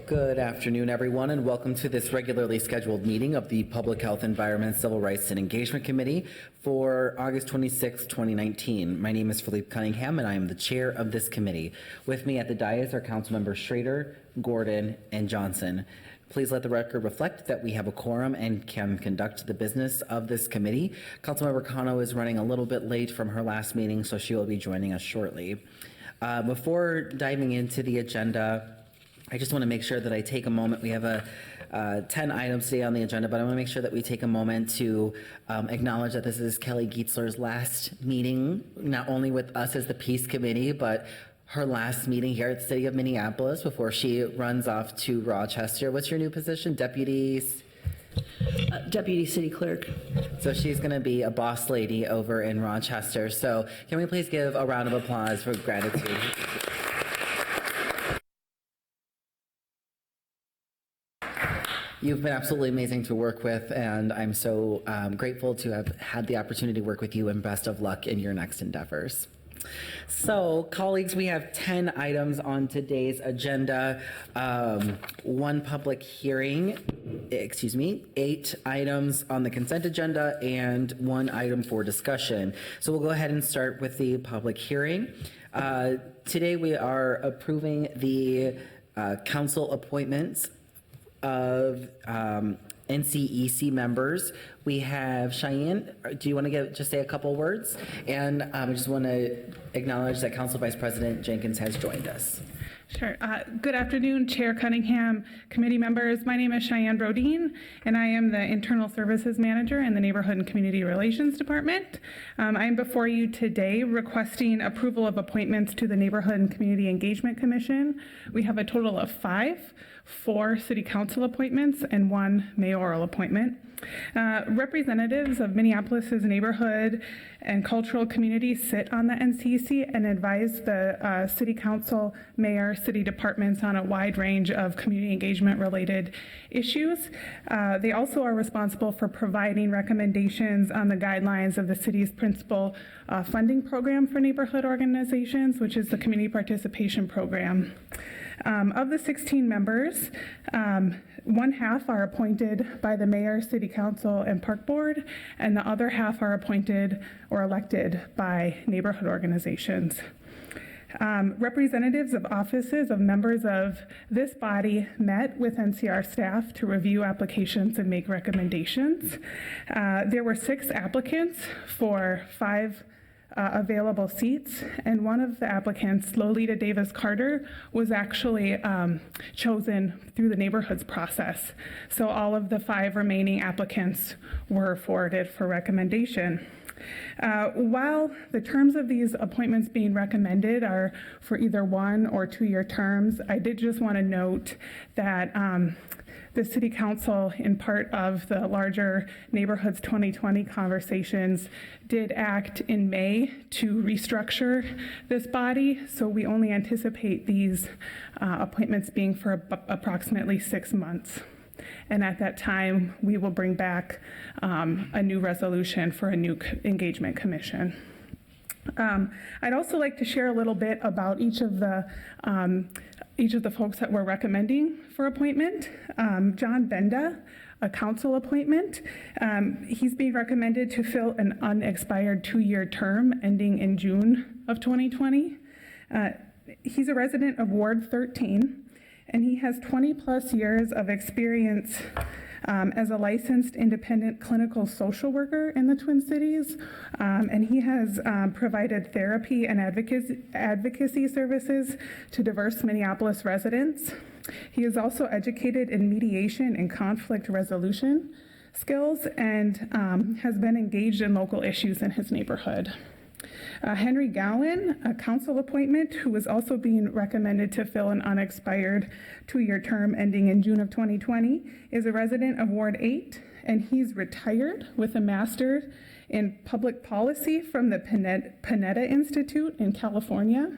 Good afternoon, everyone, and welcome to this regularly scheduled meeting of the Public Health, Environment, Civil Rights, and Engagement Committee for August 26, 2019. My name is Philippe Cunningham, and I am the chair of this committee. With me at the dais are Councilmembers Schrader, Gordon, and Johnson. Please let the record reflect that we have a quorum and can conduct the business of this committee. Councilmember Cano is running a little bit late from her last meeting, so she will be joining us shortly. Before diving into the agenda, I just want to make sure that I take a moment. We have 10 items today on the agenda, but I want to make sure that we take a moment to acknowledge that this is Kelly Gietzler's last meeting, not only with us as the Peace Committee, but her last meeting here at the City of Minneapolis before she runs off to Rochester. What's your new position? Deputy City Clerk. So she's going to be a boss lady over in Rochester. So can we please give a round of applause for gratitude? You've been absolutely amazing to work with, and I'm so grateful to have had the opportunity to work with you, and best of luck in your next endeavors. So, colleagues, we have 10 items on today's agenda, one public hearing, 8 items on the consent agenda, and 1 item for discussion. So we'll go ahead and start with the public hearing. Today we are approving the council appointments of NCEC members. We have Cheyenne. Do you want to just say a couple words? And I just want to acknowledge that Council Vice President Jenkins has joined us. Sure. Good afternoon, Chair Cunningham, committee members. My name is Cheyenne Brodeen, and I am the Internal Services Manager in the Neighborhood and Community Relations Department. I am before you today requesting approval of appointments to the Neighborhood and Community Engagement Commission. We have a total of 5, 4 City Council appointments, and 1 mayoral appointment. Representatives of Minneapolis's neighborhood and cultural community sit on the NCEC and advise the City Council, Mayor, City departments on a wide range of community engagement related issues. They also are responsible for providing recommendations on the guidelines of the city's principal funding program for neighborhood organizations, which is the Community Participation Program. Of the 16 members, 1/2 are appointed by the Mayor, City Council, and Park Board, and the other half are appointed or elected by neighborhood organizations. Representatives of offices of members of this body met with NCR staff to review applications and make recommendations. There were 6 applicants for 5 available seats, and one of the applicants, Lolita Davis Carter, was actually chosen through the neighborhoods process. So all of the 5 remaining applicants were forwarded for recommendation. While the terms of these appointments being recommended are for either 1 or 2-year terms, I did just want to note that the City Council, in part of the larger Neighborhoods 2020 conversations, did act in May to restructure this body, so we only anticipate these appointments being for approximately 6 months. And at that time, we will bring back a new resolution for a new engagement commission. I'd also like to share a little bit about each of the folks that we're recommending for appointment. John Benda, a council appointment. He's being recommended to fill an unexpired 2-year term ending in June of 2020. He's a resident of Ward 13, and he has 20+ years of experience as a licensed independent clinical social worker in the Twin Cities, and he has provided therapy and advocacy services to diverse Minneapolis residents. He is also educated in mediation and conflict resolution skills and has been engaged in local issues in his neighborhood. Henry Gowan, a council appointment who is also being recommended to fill an unexpired 2-year term ending in June of 2020, is a resident of Ward 8, and he's retired with a master's in public policy from the Panetta Institute in California.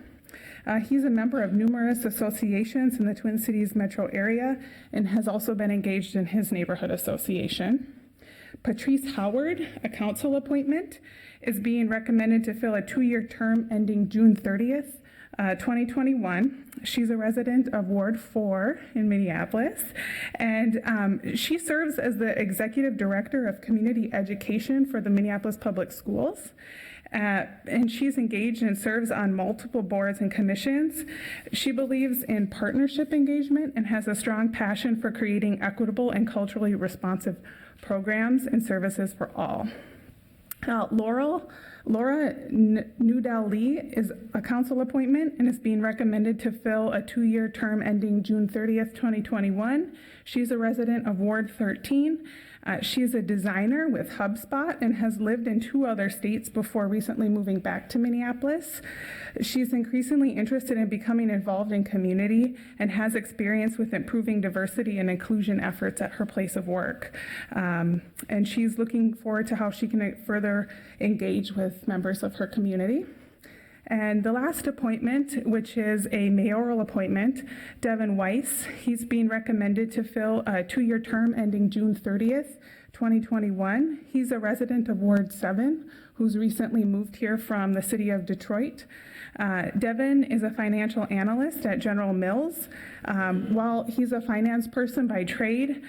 He's a member of numerous associations in the Twin Cities metro area and has also been engaged in his neighborhood association. Patrice Howard, a council appointment, is being recommended to fill a 2-year term ending June 30th 2021. She's a resident of Ward 4 in Minneapolis, and she serves as the Executive Director of Community Education for the Minneapolis Public Schools. And she's engaged and serves on multiple boards and commissions. She believes in partnership engagement and has a strong passion for creating equitable and culturally responsive programs and services for all. Laura Nudell Lee is a council appointment and is being recommended to fill a 2-year term ending June 30th, 2021. She's a resident of Ward 13. She's a designer with HubSpot and has lived in 2 other states before recently moving back to Minneapolis. She's increasingly interested in becoming involved in community and has experience with improving diversity and inclusion efforts at her place of work. And she's looking forward to how she can further engage with members of her community. And the last appointment, which is a mayoral appointment, Devin Weiss, he's being recommended to fill a 2-year term ending June 30th, 2021. He's a resident of Ward 7 who's recently moved here from the city of Detroit. Devin is a financial analyst at General Mills. While he's a finance person by trade,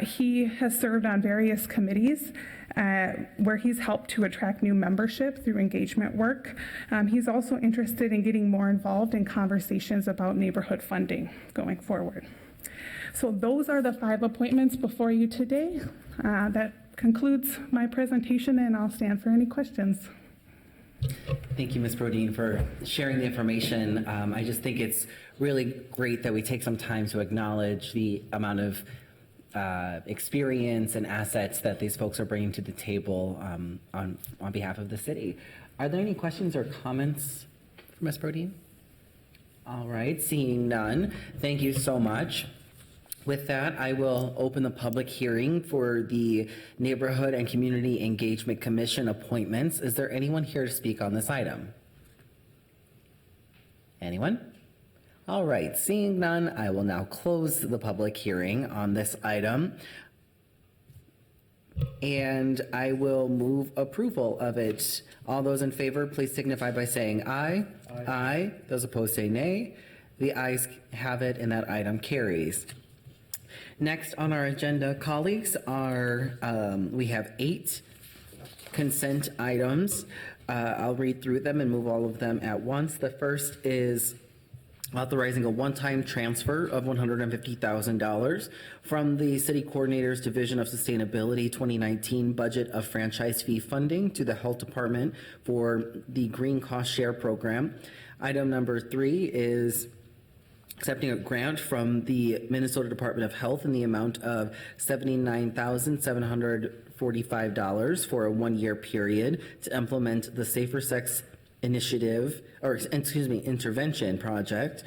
he has served on various committees where he's helped to attract new membership through engagement work. He's also interested in getting more involved in conversations about neighborhood funding going forward. So those are the 5 appointments before you today. That concludes my presentation, and I'll stand for any questions. Thank you, Ms. Brodeen, for sharing the information. I just think it's really great that we take some time to acknowledge the amount of experience and assets that these folks are bringing to the table on behalf of the city. Are there any questions or comments for Ms. Brodeen? All right, seeing none, thank you so much. With that, I will open the public hearing for the Neighborhood and Community Engagement Commission appointments. Is there anyone here to speak on this item? Anyone? All right, seeing none, I will now close the public hearing on this item. And I will move approval of it. All those in favor, please signify by saying aye. Aye. Aye. Those opposed say nay. The ayes have it, and that item carries. Next on our agenda, colleagues, are we have 8 consent items. I'll read through them and move all of them at once. The first is authorizing a one-time transfer of $150,000 from the City Coordinator's Division of Sustainability 2019 budget of franchise fee funding to the Health Department for the Green Cost Share Program. Item number 3 is accepting a grant from the Minnesota Department of Health in the amount of $79,745 for a 1-year period to implement the Safer Sex Initiative, or excuse me, intervention project.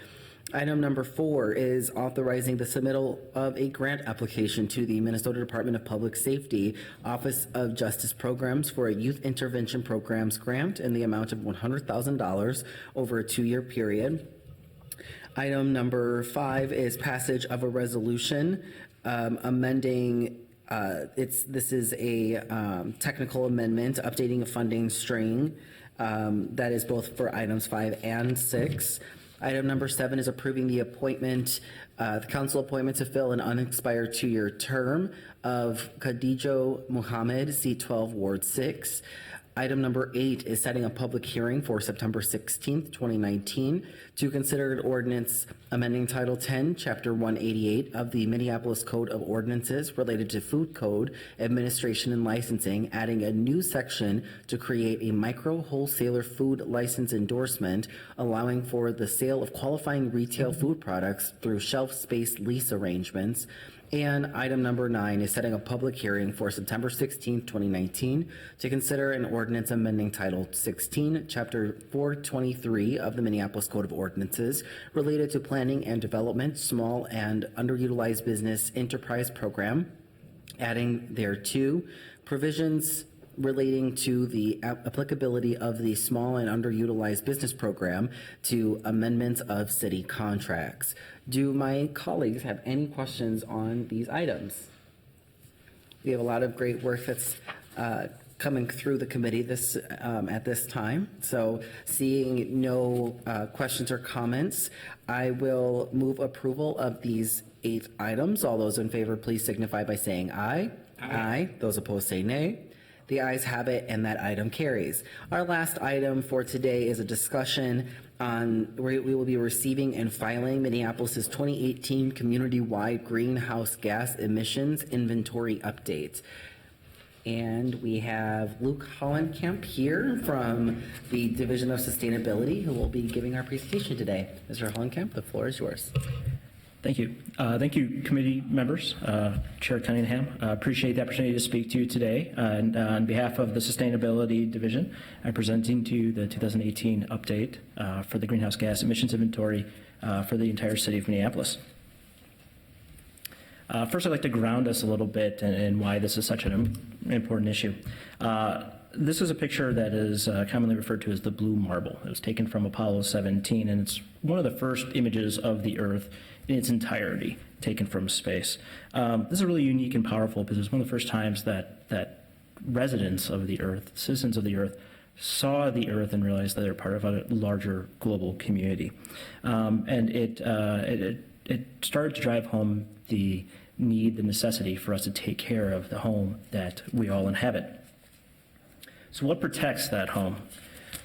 Item number 4 is authorizing the submittal of a grant application to the Minnesota Department of Public Safety Office of Justice Programs for a Youth Intervention Programs grant in the amount of $100,000 over a 2-year period. Item number 5 is passage of a resolution amending. This is a technical amendment, updating a funding string that is both for items 5 and 6. Item number 7 is approving the appointment, the council appointment to fill an unexpired 2-year term of Khadijo Muhammad, C12 Ward 6. Item number 8 is setting a public hearing for September 16th, 2019 to consider an ordinance amending Title 10, Chapter 188 of the Minneapolis Code of Ordinances related to food code, administration, and licensing, adding a new section to create a micro wholesaler food license endorsement, allowing for the sale of qualifying retail food products through shelf space lease arrangements. And item number 9 is setting a public hearing for September 16, 2019 to consider an ordinance amending Title 16, Chapter 423 of the Minneapolis Code of Ordinances related to planning and development, small and underutilized business enterprise program, adding thereto provisions relating to the applicability of the small and underutilized business program to amendments of city contracts. Do my colleagues have any questions on these items? We have a lot of great work that's coming through the committee at this time. So seeing no questions or comments, I will move approval of these 8 items. All those in favor, please signify by saying aye. Aye. Those opposed say nay. The ayes have it, and that item carries. Our last item for today is a discussion on, we will be receiving and filing Minneapolis's 2018 community-wide greenhouse gas emissions inventory update. And we have Luke Hollenkamp here from the Division of Sustainability, who will be giving our presentation today. Mr. Hollenkamp, the floor is yours. Thank you. Thank you, committee members, Chair Cunningham. Appreciate the opportunity to speak to you today. And on behalf of the Sustainability Division, I'm presenting to you the 2018 update for the greenhouse gas emissions inventory for the entire city of Minneapolis. First, I'd like to ground us a little bit in why this is such an important issue. This is a picture that is commonly referred to as the blue marble. It was taken from Apollo 17, and it's one of the first images of the Earth in its entirety, taken from space. This is really unique and powerful because it's one of the first times that residents of the Earth, citizens of the Earth, saw the Earth and realized that they're part of a larger global community. And it started to drive home the need, the necessity for us to take care of the home that we all inhabit. So what protects that home?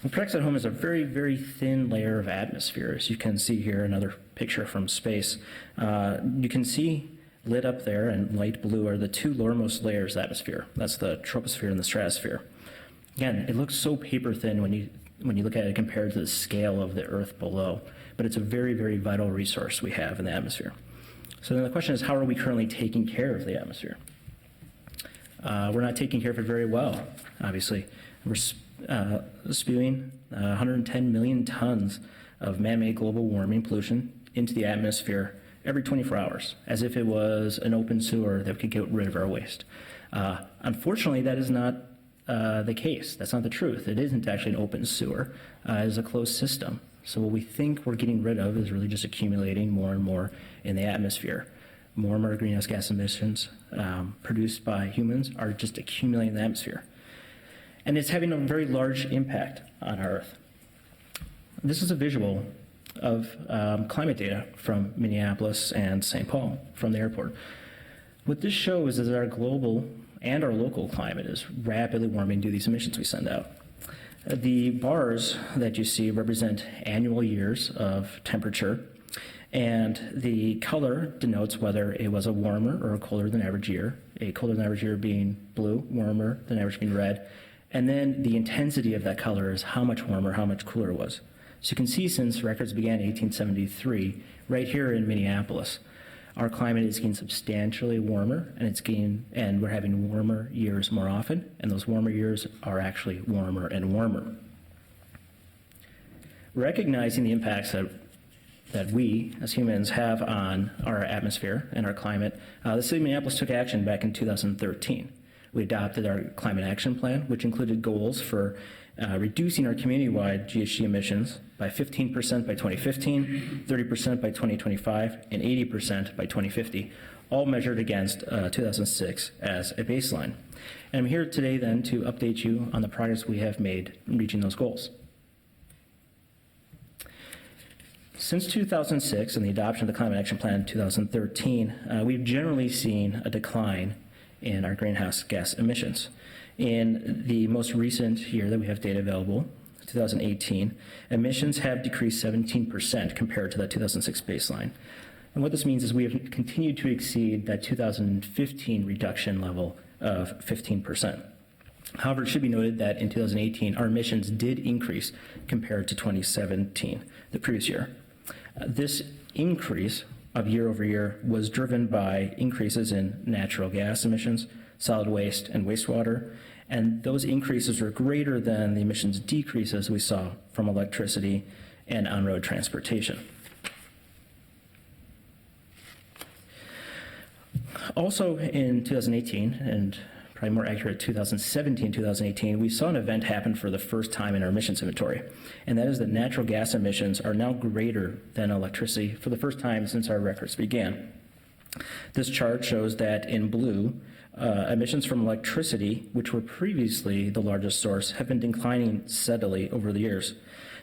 What protects that home is a very, very thin layer of atmosphere. As you can see here, another picture from space. You can see lit up there in light blue are the 2 lowermost layers of atmosphere. That's the troposphere and the stratosphere. Again, it looks so paper thin when you look at it compared to the scale of the Earth below, but it's a very, very vital resource we have in the atmosphere. So then the question is, how are we currently taking care of the atmosphere? We're not taking care of it very well, obviously. We're spewing 110 million tons of man-made global warming pollution into the atmosphere every 24 hours, as if it was an open sewer that we could get rid of our waste. Unfortunately, that is not the case. That's not the truth. It isn't actually an open sewer. It is a closed system. So what we think we're getting rid of is really just accumulating more and more in the atmosphere. More and more greenhouse gas emissions produced by humans are just accumulating in the atmosphere. And it's having a very large impact on our Earth. This is a visual of climate data from Minneapolis and St. Paul from the airport. What this shows is that our global and our local climate is rapidly warming due to these emissions we send out. The bars that you see represent annual years of temperature, and the color denotes whether it was a warmer or a colder than average year, a colder than average year being blue, warmer than average being red, and then the intensity of that color is how much warmer, how much cooler it was. So you can see since records began in 1873, right here in Minneapolis, our climate is getting substantially warmer, and we're having warmer years more often, and those warmer years are actually warmer and warmer. Recognizing the impacts that we as humans have on our atmosphere and our climate, the city of Minneapolis took action back in 2013. We adopted our climate action plan, which included goals for reducing our community-wide GHG emissions by 15% by 2015, 30% by 2025, and 80% by 2050, all measured against 2006 as a baseline. And I'm here today then to update you on the progress we have made in reaching those goals. Since 2006 and the adoption of the Climate Action Plan in 2013, we've generally seen a decline in our greenhouse gas emissions. In the most recent year that we have data available, 2018, emissions have decreased 17% compared to that 2006 baseline. And what this means is we have continued to exceed that 2015 reduction level of 15%. However, it should be noted that in 2018, our emissions did increase compared to 2017, the previous year. This increase of year over year was driven by increases in natural gas emissions, solid waste, and wastewater, and those increases were greater than the emissions decreases we saw from electricity and on-road transportation. Also in 2018, and probably more accurate 2017, 2018, we saw an event happen for the first time in our emissions inventory, and that is that natural gas emissions are now greater than electricity for the first time since our records began. This chart shows that in blue, Emissions from electricity, which were previously the largest source, have been declining steadily over the years.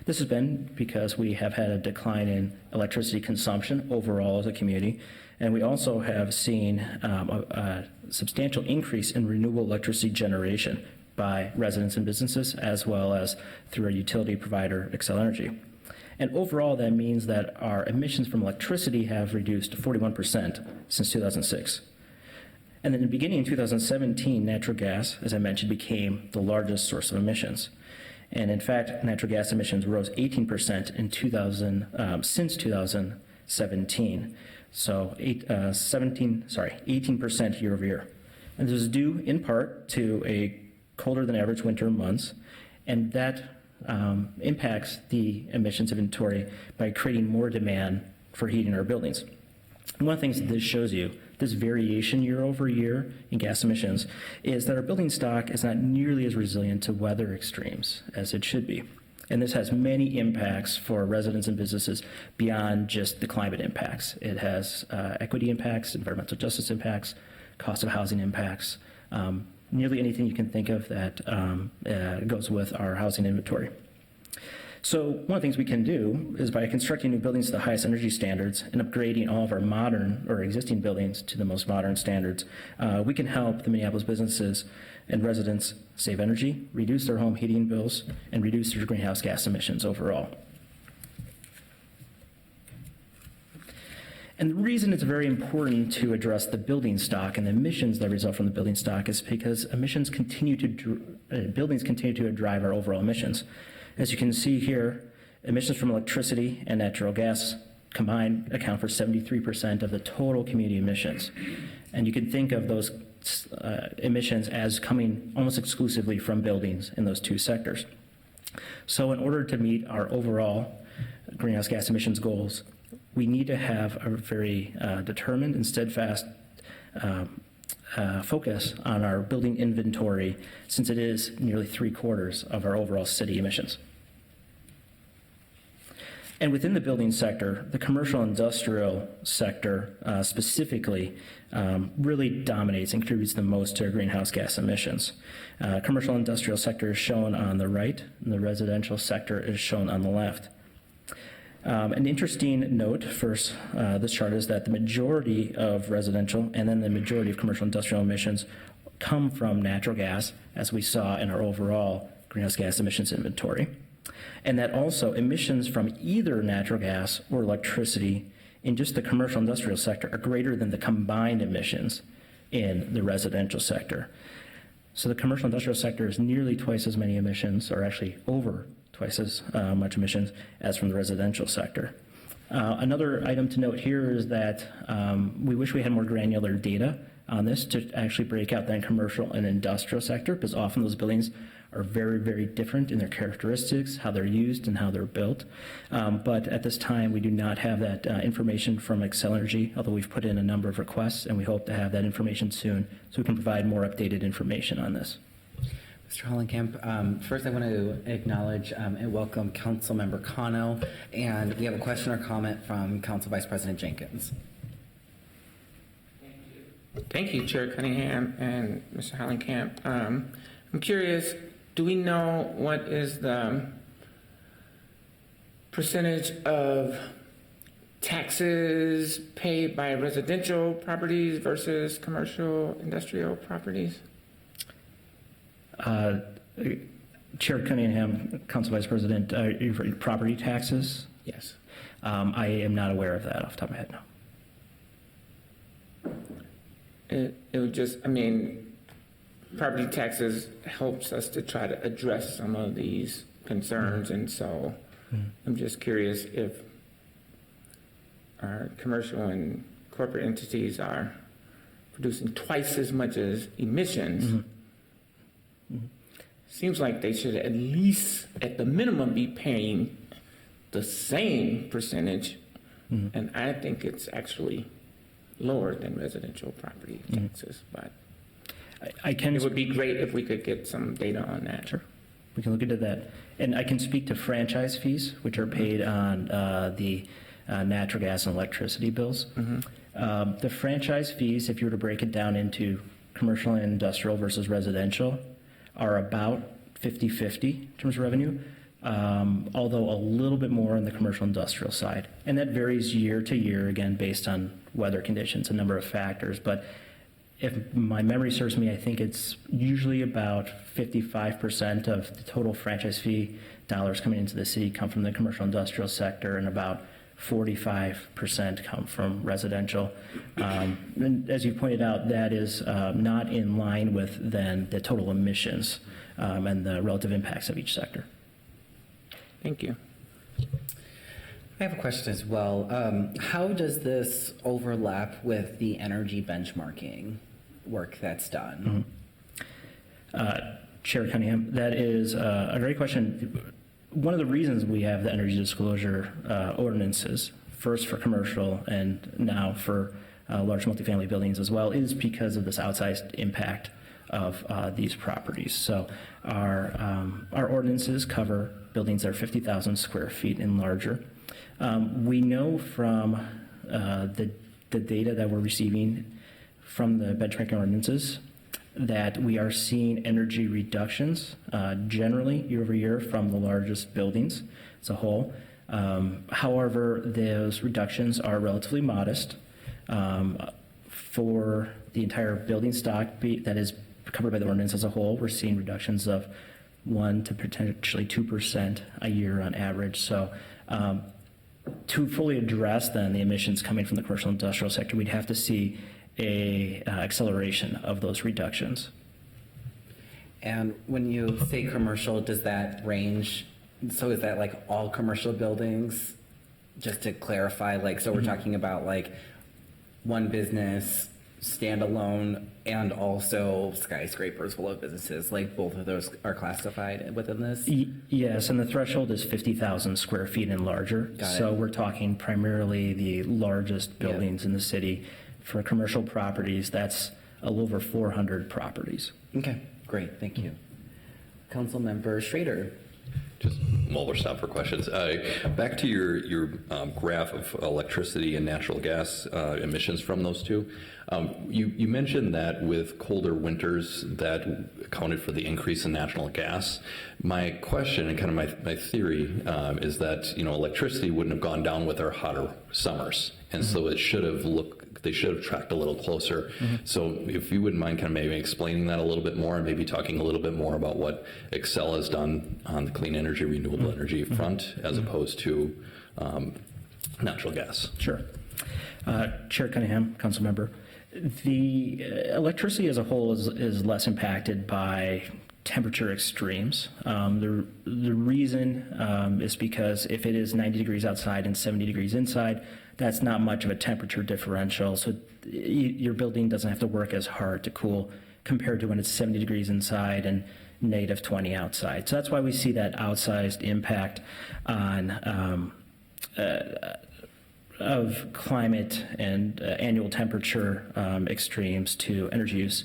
This has been because we have had a decline in electricity consumption overall as a community, and we also have seen a substantial increase in renewable electricity generation by residents and businesses, as well as through our utility provider, Xcel Energy. And overall, that means that our emissions from electricity have reduced 41% since 2006. And then in the beginning of 2017, natural gas, as I mentioned, became the largest source of emissions. And in fact, natural gas emissions rose 18% in 18% year over year. And this is due in part to a colder than average winter months, and that impacts the emissions inventory by creating more demand for heating our buildings. And one of the things that this shows you, this variation year over year in gas emissions, is that our building stock is not nearly as resilient to weather extremes as it should be. And this has many impacts for residents and businesses beyond just the climate impacts. It has equity impacts, environmental justice impacts, cost of housing impacts, nearly anything you can think of that goes with our housing inventory. So one of the things we can do is by constructing new buildings to the highest energy standards and upgrading all of our modern or existing buildings to the most modern standards, we can help the Minneapolis businesses and residents save energy, reduce their home heating bills, and reduce their greenhouse gas emissions overall. And the reason it's very important to address the building stock and the emissions that result from the building stock is because buildings continue to drive our overall emissions. As you can see here, emissions from electricity and natural gas combined account for 73% of the total community emissions. And you can think of those emissions as coming almost exclusively from buildings in those two sectors. So in order to meet our overall greenhouse gas emissions goals, we need to have a very determined and steadfast focus on our building inventory, since it is nearly 3/4 of our overall city emissions. And within the building sector, the commercial industrial sector specifically really dominates and contributes the most to greenhouse gas emissions. Commercial industrial sector is shown on the right, and the residential sector is shown on the left. An interesting note for this chart is that the majority of residential and then the majority of commercial industrial emissions come from natural gas, as we saw in our overall greenhouse gas emissions inventory. And that also emissions from either natural gas or electricity in just the commercial industrial sector are greater than the combined emissions in the residential sector. So the commercial industrial sector is nearly twice as many emissions, or actually over twice as much emissions as from the residential sector. Another item to note here is that we wish we had more granular data on this to actually break out that commercial and industrial sector, because often those buildings are very, very different in their characteristics, how they're used and how they're built. But at this time, we do not have that information from Xcel Energy, although we've put in a number of requests, and we hope to have that information soon so we can provide more updated information on this. Mr. Hollenkamp, first I want to acknowledge and welcome Councilmember Cano, and we have a question or comment from Council Vice President Jenkins. Thank you, Chair Cunningham and Mr. Hollenkamp. I'm curious, do we know what is the percentage of taxes paid by residential properties versus commercial industrial properties? Chair Cunningham, Council Vice President, property taxes? Yes. I am not aware of that off the top of my head, no. It would just, I mean, property taxes helps us to try to address some of these concerns, and so I'm just curious if our commercial and corporate entities are producing twice as much as emissions. Seems like they should at least, at the minimum, be paying the same percentage, and I think it's actually lower than residential property taxes, but it would be great if we could get some data on that. Sure, we can look into that. And I can speak to franchise fees, which are paid on the natural gas and electricity bills. The franchise fees, if you were to break it down into commercial and industrial versus residential are about 50-50 in terms of revenue, although a little bit more on the commercial industrial side. And that varies year to year, again, based on weather conditions, a number of factors. But if my memory serves me, I think it's usually about 55% of the total franchise fee dollars coming into the city come from the commercial industrial sector, and about 45% come from residential. And as you pointed out, that is not in line with then the total emissions and the relative impacts of each sector. Thank you. I have a question as well. How does this overlap with the energy benchmarking work that's done? Chair Cunningham, that is a great question. One of the reasons we have the energy disclosure ordinances, first for commercial and now for large multifamily buildings as well, is because of this outsized impact of these properties. So our ordinances cover buildings that are 50,000 square feet and larger. We know from the data that we're receiving from the benchmarking ordinances that we are seeing energy reductions generally year over year from the largest buildings as a whole. However, those reductions are relatively modest. For the entire building stock that is covered by the ordinance as a whole, we're seeing reductions of 1% to potentially 2% a year on average. So to fully address then the emissions coming from the commercial industrial sector, we'd have to see a acceleration of those reductions. And when you say commercial, does that range? So is that like all commercial buildings? Just to clarify, like, so we're talking about like one business, standalone, and also skyscrapers full of businesses, like both of those are classified within this? Yes, and the threshold is 50,000 square feet and larger. So we're talking primarily the largest buildings in the city. For commercial properties, that's a little over 400 properties. Okay, great, thank you. Councilmember Schrader. Just while we're stopped for questions, back to your graph of electricity and natural gas emissions from those two. You mentioned that with colder winters that accounted for the increase in natural gas. My question and kind of my theory is that electricity wouldn't have gone down with our hotter summers, and so it should have they should have tracked a little closer. So if you wouldn't mind kind of maybe explaining that a little bit more and maybe talking a little bit more about what Excel has done on the clean energy, renewable energy front as opposed to natural gas. Sure. Chair Cunningham, council member, the electricity as a whole is less impacted by temperature extremes. The reason is because if it is 90 degrees outside and 70 degrees inside, that's not much of a temperature differential. So your building doesn't have to work as hard to cool compared to when it's 70 degrees inside and negative 20 outside. So that's why we see that outsized impact on of climate and annual temperature extremes to energy use.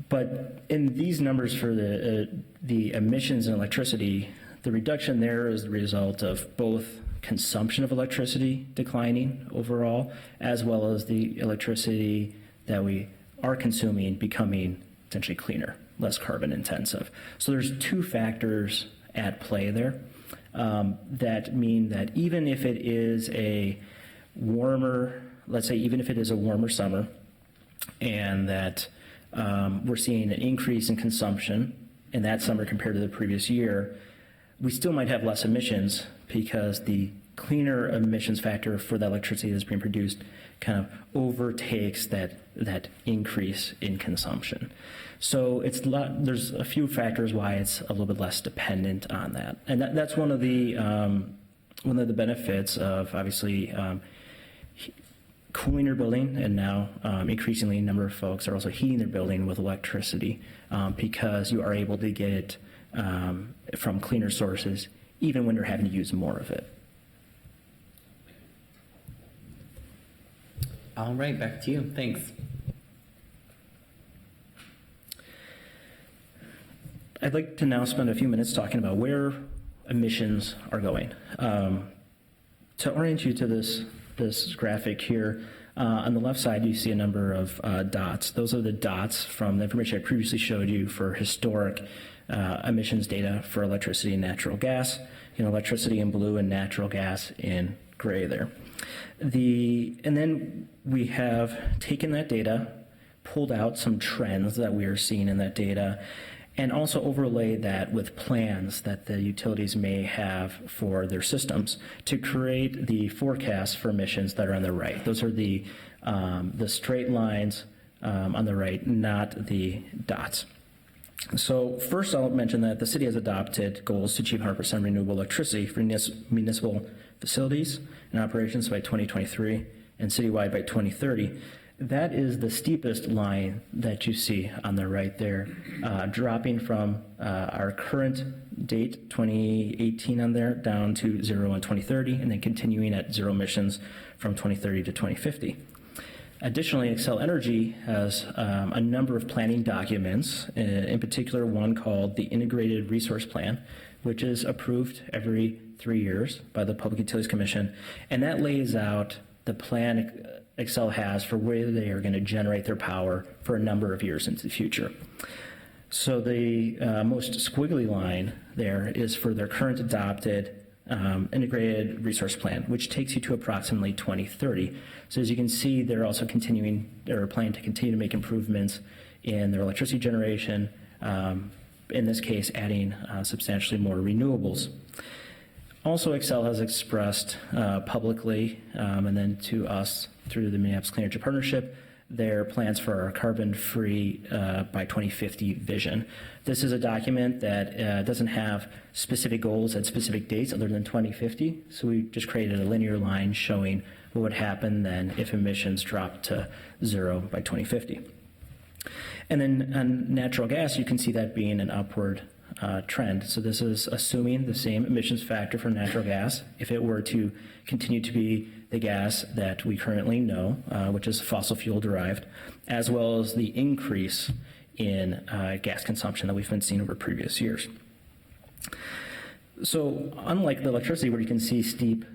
But in these numbers for the emissions and electricity, the reduction there is the result of both consumption of electricity declining overall, as well as the electricity that we are consuming becoming essentially cleaner, less carbon intensive. So there's two factors at play there that mean that even if it is a warmer, let's say even if it is a warmer summer, and that we're seeing an increase in consumption in that summer compared to the previous year, we still might have less emissions because the cleaner emissions factor for the electricity that's being produced kind of overtakes that increase in consumption. So there's a few factors why it's a little bit less dependent on that, and that's one of the benefits of obviously cooling your building, and now increasingly a number of folks are also heating their building with electricity because you are able to get it from cleaner sources even when you're having to use more of it. All right, back to you. Thanks. I'd like to now spend a few minutes talking about where emissions are going. To orient you to this graphic here, On the left side, you see a number of dots. Those are the dots from the information I previously showed you for historic emissions data for electricity and natural gas. Electricity in blue and natural gas in gray there. And then we have taken that data, pulled out some trends that we are seeing in that data, and also overlay that with plans that the utilities may have for their systems to create the forecasts for emissions that are on the right. Those are the straight lines on the right, not the dots. So first I'll mention that the city has adopted goals to achieve 100% renewable electricity for municipal facilities and operations by 2023 and citywide by 2030. That is the steepest line that you see on the right there, dropping from our current date, 2018 on there, down to 0 in 2030, and then continuing at zero emissions from 2030 to 2050. Additionally, Xcel Energy has a number of planning documents, in particular one called the Integrated Resource Plan, which is approved every 3 years by the Public Utilities Commission, and that lays out the plan Xcel has for where they are going to generate their power for a number of years into the future. So the most squiggly line there is for their current adopted integrated resource plan, which takes you to approximately 2030. So as you can see, they're also planning to continue to make improvements in their electricity generation, in this case, adding substantially more renewables. Also, Xcel has expressed publicly, and then to us through the Minneapolis Clean Energy Partnership, their plans for our carbon-free by 2050 vision. This is a document that doesn't have specific goals at specific dates other than 2050, so we just created a linear line showing what would happen then if emissions dropped to zero by 2050. And then on natural gas, you can see that being an upward trend. So this is assuming the same emissions factor for natural gas if it were to continue to be the gas that we currently know, which is fossil fuel derived, as well as the increase in gas consumption that we've been seeing over previous years. So unlike the electricity where you can see steep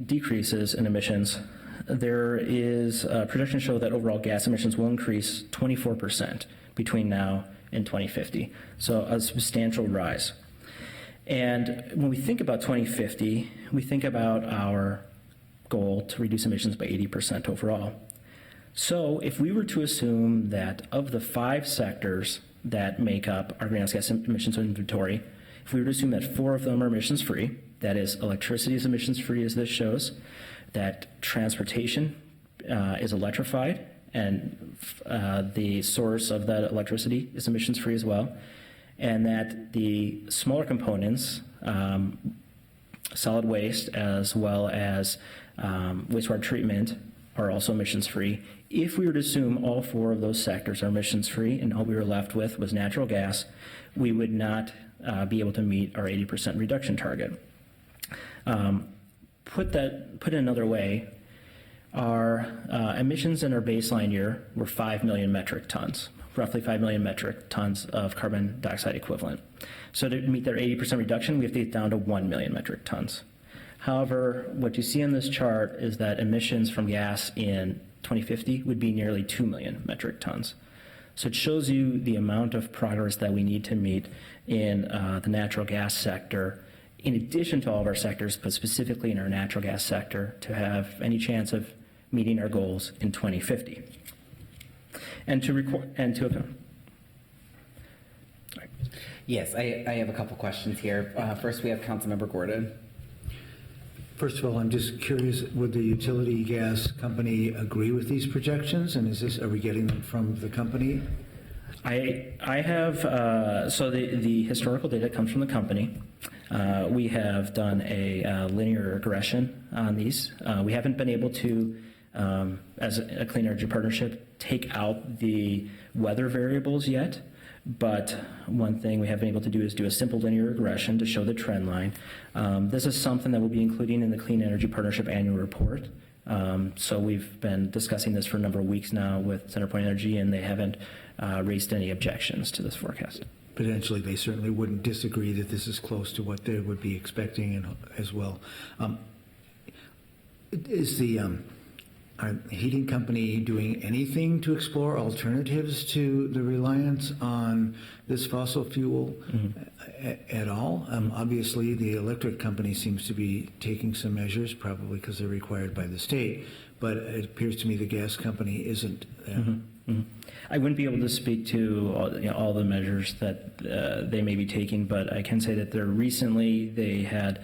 decreases in emissions, there is projections show that overall gas emissions will increase 24% between now and 2050, so a substantial rise. And when we think about 2050, we think about our goal to reduce emissions by 80% overall. So if we were to assume that of the 5 sectors that make up our greenhouse gas emissions inventory, if we were to assume that 4 of them are emissions free, that is electricity is emissions free as this shows, that transportation is electrified, and the source of that electricity is emissions free as well, and that the smaller components, solid waste as well as wastewater treatment, are also emissions free. If we were to assume all 4 of those sectors are emissions free and all we were left with was natural gas, we would not be able to meet our 80% reduction target. Put it another way, our emissions in our baseline year were 5 million metric tons, roughly 5 million metric tons of carbon dioxide equivalent. So to meet their 80% reduction, we have to get down to 1 million metric tons. However, what you see on this chart is that emissions from gas in 2050 would be nearly 2 million metric tons. So it shows you the amount of progress that we need to meet in the natural gas sector, in addition to all of our sectors, but specifically in our natural gas sector, to have any chance of meeting our goals in 2050. Yes, I have a couple questions here. First, we have Councilmember Gordon. First of all, I'm just curious, would the utility gas company agree with these projections? And are we getting them from the company? I have, so the historical data comes from the company. We have done a linear regression on these. We haven't been able to, as a Clean Energy Partnership, take out the weather variables yet. But one thing we have been able to do is do a simple linear regression to show the trend line. This is something that we'll be including in the Clean Energy Partnership annual report. So we've been discussing this for a number of weeks now with CenterPoint Energy, and they haven't raised any objections to this forecast. Potentially, they certainly wouldn't disagree that this is close to what they would be expecting as well. Is the are the heating company doing anything to explore alternatives to the reliance on this fossil fuel at all? Obviously, the electric company seems to be taking some measures, probably because they're required by the state, but it appears to me the gas company isn't. I wouldn't be able to speak to all the measures that they may be taking, but I can say that recently they had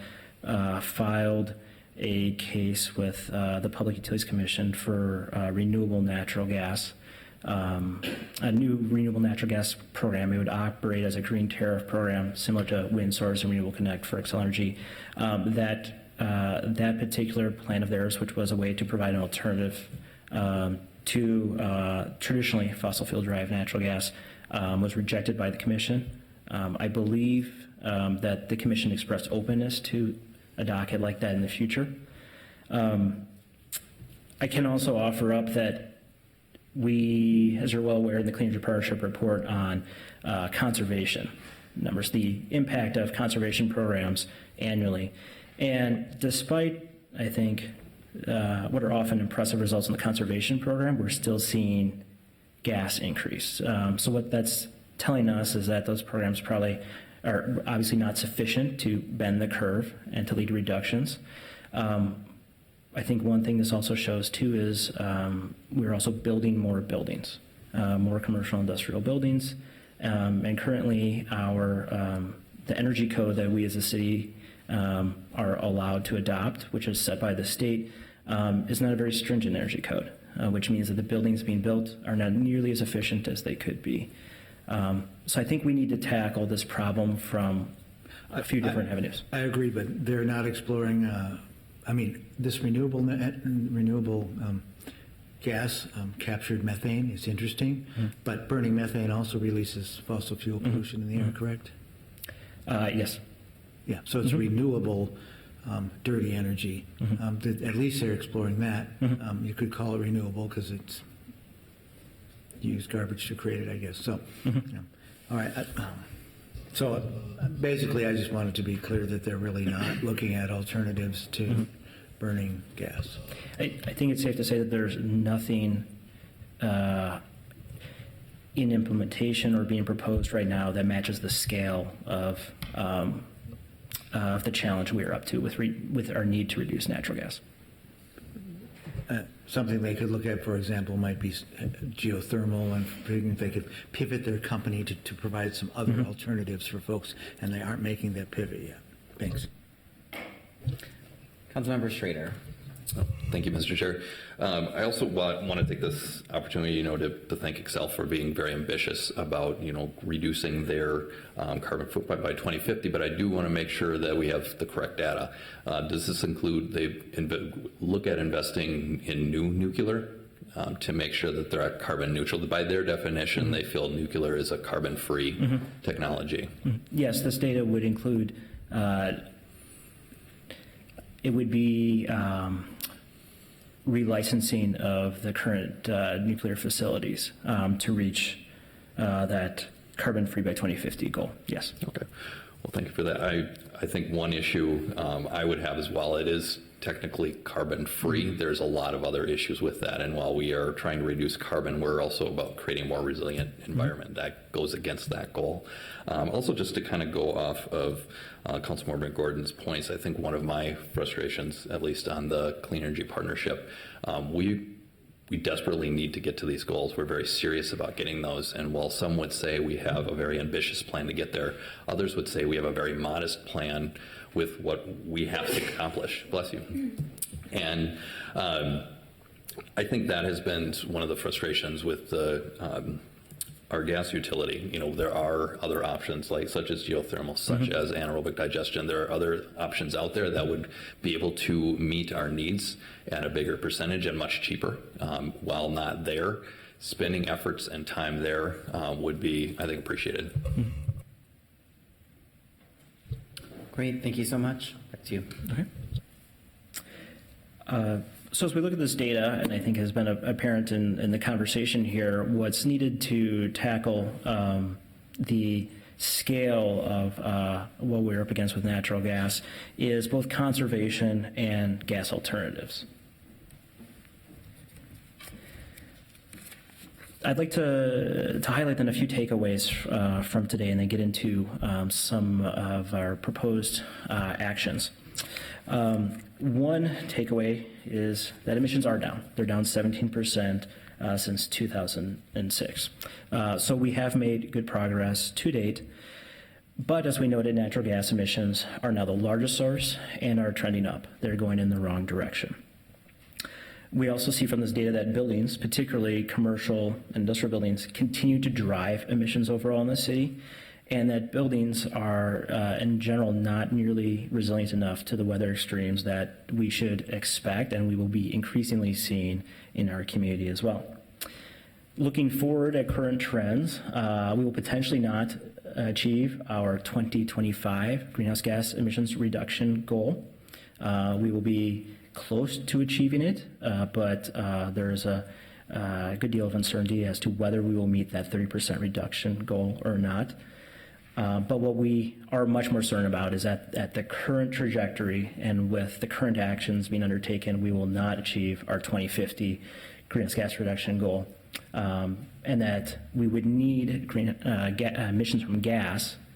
filed a case with the Public Utilities Commission for renewable natural gas, a new renewable natural gas program. It would operate as a green tariff program similar to Wind Source and Renewable Connect for Xcel Energy. That particular plan of theirs, which was a way to provide an alternative to traditionally fossil fuel derived natural gas, was rejected by the Commission. I believe that the Commission expressed openness to a docket like that in the future. I can also offer up that we, as you're well aware, in the Clean Energy Partnership report on conservation numbers, the impact of conservation programs annually. And despite, I think, what are often impressive results in the conservation program, we're still seeing gas increase. So what that's telling us is that those programs probably are obviously not sufficient to bend the curve and to lead to reductions. I think one thing this also shows too is we're also building more buildings, more commercial industrial buildings, and currently the energy code that we as a city are allowed to adopt, which is set by the state, is not a very stringent energy code, which means that the buildings being built are not nearly as efficient as they could be. So I think we need to tackle this problem from a few different avenues. I agree, but they're not exploring, this renewable gas captured methane is interesting, but burning methane also releases fossil fuel pollution in the air, correct? Yes. Yeah, so it's renewable, dirty energy. At least they're exploring that. You could call it renewable because it's use garbage to create it, I guess. So, all right. So basically, I just wanted to be clear that they're really not looking at alternatives to burning gas. I think it's safe to say that there's nothing in implementation or being proposed right now that matches the scale of the challenge we are up to with our need to reduce natural gas. Something they could look at, for example, might be geothermal, and if they could pivot their company to provide some other alternatives for folks, and they aren't making that pivot yet. Thanks. Councilmember Schrader. Thank you, Mr. Chair. I also want to take this opportunity, to thank Xcel for being very ambitious about, reducing their carbon footprint by 2050. But I do want to make sure that we have the correct data. Does this include they look at investing in new nuclear to make sure that they're carbon neutral? By their definition, they feel nuclear is a carbon-free technology. Yes, this data would include. It would be relicensing of the current nuclear facilities to reach that carbon-free by 2050 goal. Yes. Okay. Well, thank you for that. I think one issue I would have as well, it is technically carbon-free. There's a lot of other issues with that. And while we are trying to reduce carbon, we're also about creating a more resilient environment that goes against that goal. Also, just to kind of go off of Councilmember Gordon's points, I think one of my frustrations, at least on the Clean Energy Partnership, we desperately need to get to these goals. We're very serious about getting those. And while some would say we have a very ambitious plan to get there, others would say we have a very modest plan with what we have to accomplish. Bless you. And I think that has been one of the frustrations with our gas utility. There are other options such as geothermal, such as anaerobic digestion. There are other options out there that would be able to meet our needs at a bigger percentage and much cheaper. While not there, spending efforts and time there would be, I think, appreciated. Great, thank you so much. Back to you. Okay. So as we look at this data, and I think has been apparent in the conversation here, what's needed to tackle the scale of what we're up against with natural gas is both conservation and gas alternatives. I'd like to highlight then a few takeaways from today and then get into some of our proposed actions. One takeaway is that emissions are down. They're down 17% since 2006. So we have made good progress to date. But as we noted, natural gas emissions are now the largest source and are trending up. They're going in the wrong direction. We also see from this data that buildings, particularly commercial and industrial buildings, continue to drive emissions overall in the city, and that buildings are, in general, not nearly resilient enough to the weather extremes that we should expect and we will be increasingly seeing in our community as well. Looking forward at current trends, we will potentially not achieve our 2025 greenhouse gas emissions reduction goal. We will be close to achieving it, but there is a good deal of uncertainty as to whether we will meet that 30% reduction goal or not. But what we are much more certain about is that at the current trajectory and with the current actions being undertaken, we will not achieve our 2050 greenhouse gas reduction goal, and that we would need emissions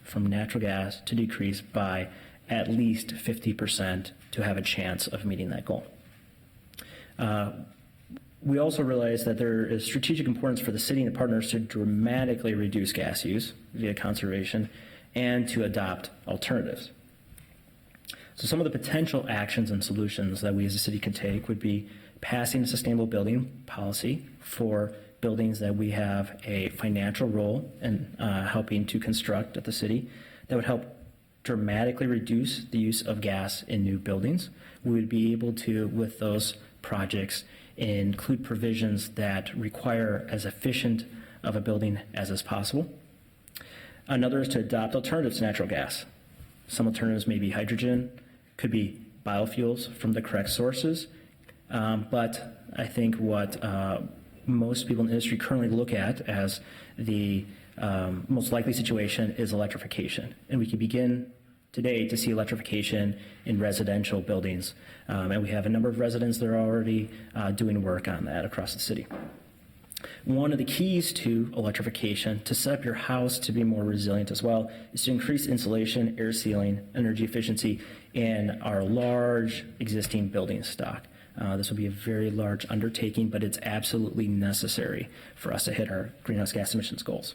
from natural gas to decrease by at least 50% to have a chance of meeting that goal. We also realize that there is strategic importance for the city and the partners to dramatically reduce gas use via conservation and to adopt alternatives. So some of the potential actions and solutions that we as a city could take would be passing a sustainable building policy for buildings that we have a financial role in helping to construct at the city that would help dramatically reduce the use of gas in new buildings. We would be able to, with those projects, include provisions that require as efficient of a building as is possible. Another is to adopt alternatives to natural gas. Some alternatives may be hydrogen, could be biofuels from the correct sources, but I think what most people in the industry currently look at as the most likely situation is electrification. And we can begin today to see electrification in residential buildings. And we have a number of residents that are already doing work on that across the city. One of the keys to electrification, to set up your house to be more resilient as well, is to increase insulation, air sealing, energy efficiency in our large existing building stock. This will be a very large undertaking, but it's absolutely necessary for us to hit our greenhouse gas emissions goals.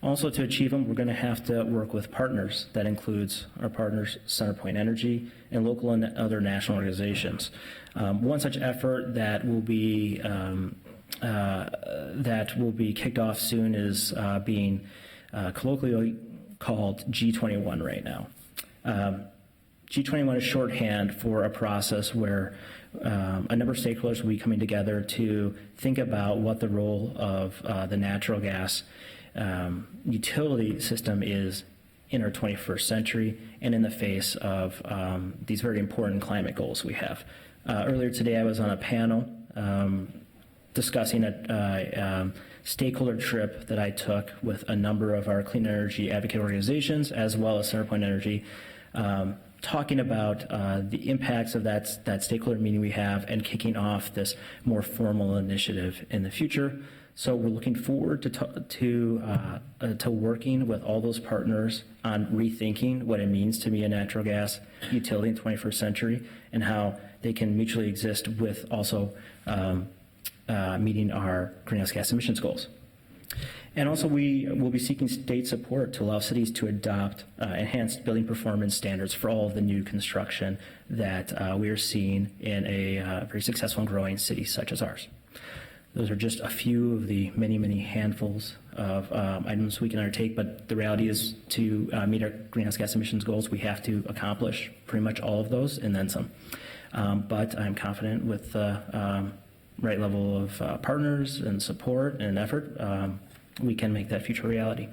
Also, to achieve them, we're going to have to work with partners. That includes our partners, CenterPoint Energy, and local and other national organizations. One such effort that will be kicked off soon is being colloquially called G21 right now. G21 is shorthand for a process where a number of stakeholders will be coming together to think about what the role of the natural gas utility system is in our 21st century and in the face of these very important climate goals we have. Earlier today, I was on a panel discussing a stakeholder trip that I took with a number of our clean energy advocate organizations as well as CenterPoint Energy, talking about the impacts of that stakeholder meeting we have and kicking off this more formal initiative in the future. So we're looking forward to working with all those partners on rethinking what it means to be a natural gas utility in the 21st century and how they can mutually exist with also meeting our greenhouse gas emissions goals. And also we will be seeking state support to allow cities to adopt enhanced building performance standards for all of the new construction that we are seeing in a very successful and growing city such as ours. Those are just a few of the many, many handfuls of items we can undertake, but the reality is to meet our greenhouse gas emissions goals, we have to accomplish pretty much all of those and then some. But I'm confident with the right level of partners and support and effort, we can make that future reality.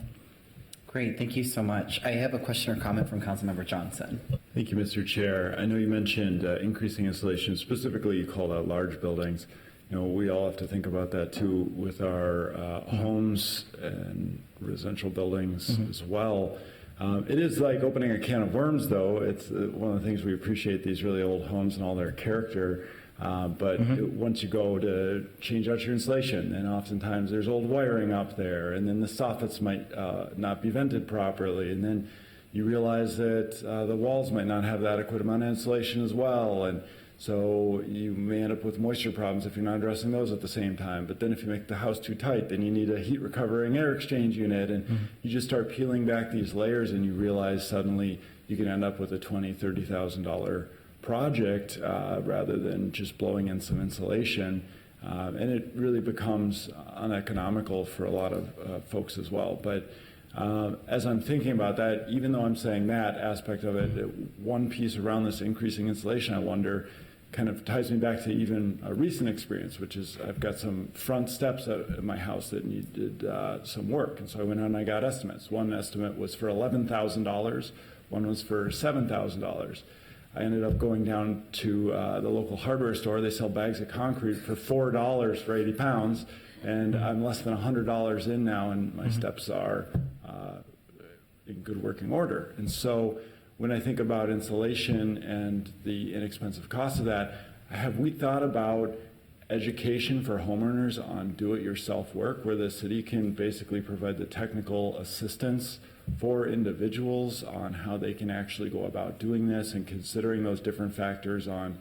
Great, thank you so much. I have a question or comment from Councilmember Johnson. Thank you, Mr. Chair. I know you mentioned increasing insulation. Specifically, you called out large buildings. You know, we all have to think about that too with our homes and residential buildings as well. It is like opening a can of worms, though. It's one of the things we appreciate, these really old homes and all their character. Once you go to change out your insulation, then oftentimes there's old wiring up there, and then the soffits might not be vented properly, and then you realize that the walls might not have adequate amount of insulation as well, and so you may end up with moisture problems if you're not addressing those at the same time. But then if you make the house too tight, then you need a heat recovering air exchange unit, and you just start peeling back these layers, and you realize suddenly you can end up with a $20,000, $30,000 project rather than just blowing in some insulation. And it really becomes uneconomical for a lot of folks as well. But as I'm thinking about that, even though I'm saying that aspect of it, one piece around this increasing insulation, I wonder, kind of ties me back to even a recent experience, which is I've got some front steps at my house that needed some work. And so I went out and I got estimates. One estimate was for $11,000. One was for $7,000. I ended up going down to the local hardware store. They sell bags of concrete for $4 for 80 pounds. And I'm less than $100 in now, and my steps are in good working order. And so when I think about insulation and the inexpensive cost of that, have we thought about education for homeowners on do-it-yourself work, where the city can basically provide the technical assistance for individuals on how they can actually go about doing this, and considering those different factors on,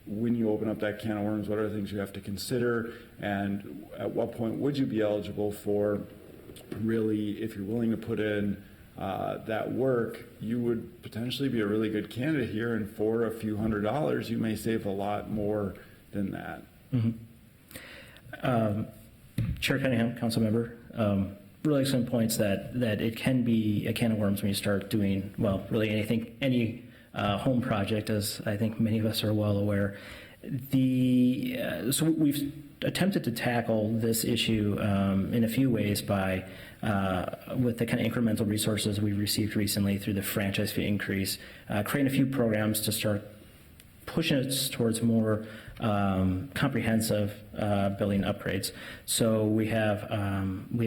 when you open up that can of worms, what are the things you have to consider, and at what point would you be eligible for, really, if you're willing to put in that work, you would potentially be a really good candidate here, and for a few $100s, you may save a lot more than that. Chair Cunningham, council member, really excellent points that it can be a can of worms when you start doing, well, really any home project, as I think many of us are well aware. So we've attempted to tackle this issue in a few ways by with the kind of incremental resources we've received recently through the franchise fee increase, creating a few programs to start pushing us towards more comprehensive building upgrades. So we have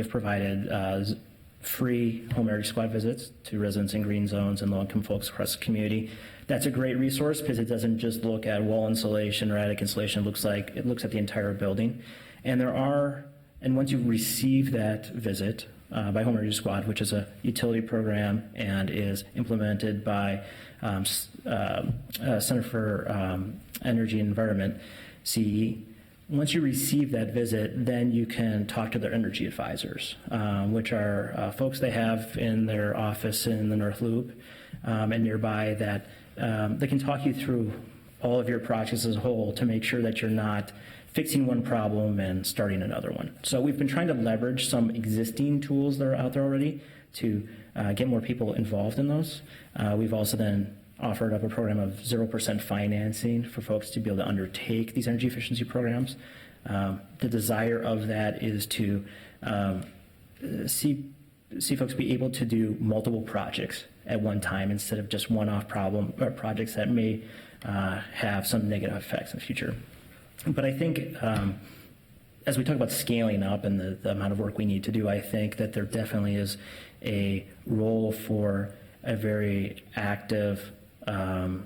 provided free home energy squad visits to residents in green zones and low-income folks across the community. That's a great resource because it doesn't just look at wall insulation or attic insulation. It looks at the entire building. And once you receive that visit by Home Energy Squad, which is a utility program and is implemented by Center for Energy and Environment, CE, once you receive that visit, then you can talk to their energy advisors, which are folks they have in their office in the North Loop and nearby that they can talk you through all of your projects as a whole to make sure that you're not fixing one problem and starting another one. So we've been trying to leverage some existing tools that are out there already to get more people involved in those. We've also then offered up a program of 0% financing for folks to be able to undertake these energy efficiency programs. The desire of that is to see folks be able to do multiple projects at one time instead of just one-off projects that may have some negative effects in the future. But I think as we talk about scaling up and the amount of work we need to do, I think that there definitely is a role for a very active,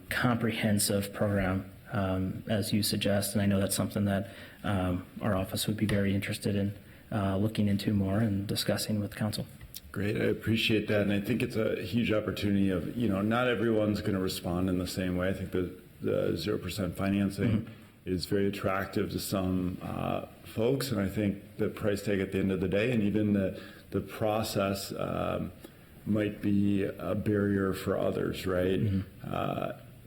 comprehensive program, as you suggest, and I know that's something that our office would be very interested in looking into more and discussing with council. Great, I appreciate that, and I think it's a huge opportunity of, not everyone's going to respond in the same way. I think the 0% financing is very attractive to some folks, and I think the price tag at the end of the day, and even the process might be a barrier for others, right?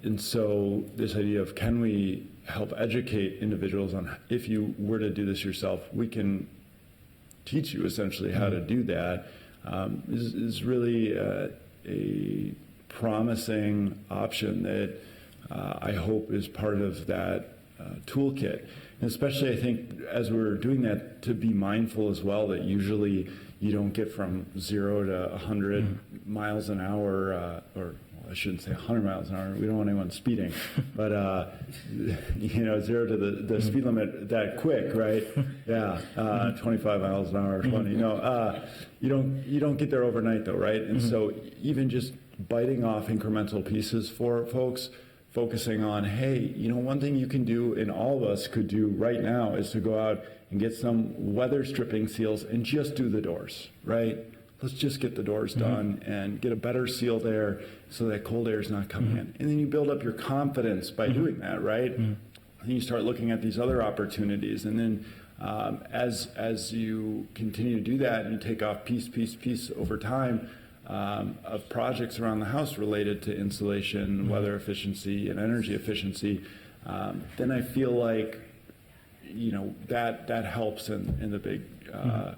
And so this idea of, can we help educate individuals on, if you were to do this yourself, we can teach you essentially how to do that, is really a promising option that I hope is part of that toolkit. And especially, I think, as we're doing that, to be mindful as well that usually you don't get from 0 to 100 miles an hour, or I shouldn't say 100 miles an hour. We don't want anyone speeding, but 0 to the speed limit that quick, right? Yeah, 25 miles an hour, 20. No, you don't get there overnight though, right? And so even just biting off incremental pieces for folks focusing on, hey, one thing you can do, and all of us could do right now, is to go out and get some weather stripping seals and just do the doors, right? Let's just get the doors done and get a better seal there so that cold air is not coming in. And then you build up your confidence by doing that, right? And you start looking at these other opportunities. And then as you continue to do that and you take off piece over time of projects around the house related to insulation, weather efficiency, and energy efficiency, then I feel like, that helps in the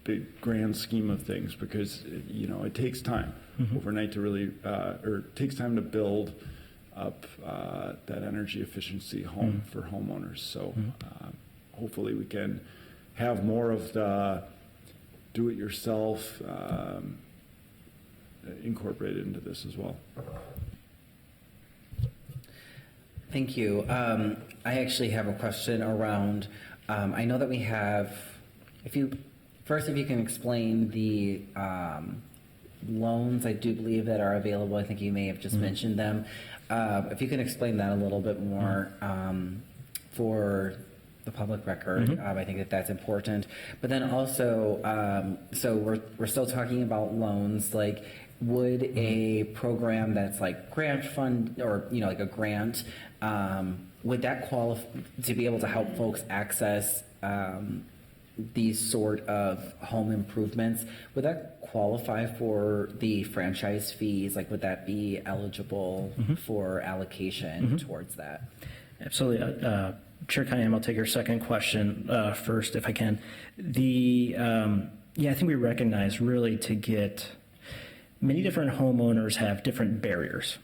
big grand scheme of things, because it takes time overnight to really, or it takes time to build up that energy efficiency home for homeowners. So hopefully we can have more of the do-it-yourself incorporated into this as well. Thank you. I actually have a question around, I know that we have, if you can explain the loans, I do believe, that are available. I think you may have just mentioned them. If you can explain that a little bit more for the public record, I think that's important. But then also, so we're still talking about loans. Like, would a program that's like grant fund, or like a grant, would that qualify to be able to help folks access these sort of home improvements? Would that qualify for the franchise fees? Like, would that be eligible for allocation towards that? Absolutely. Chair Cunningham, I'll take your second question first, if I can. I think we recognize, really, to get many different homeowners have different barriers.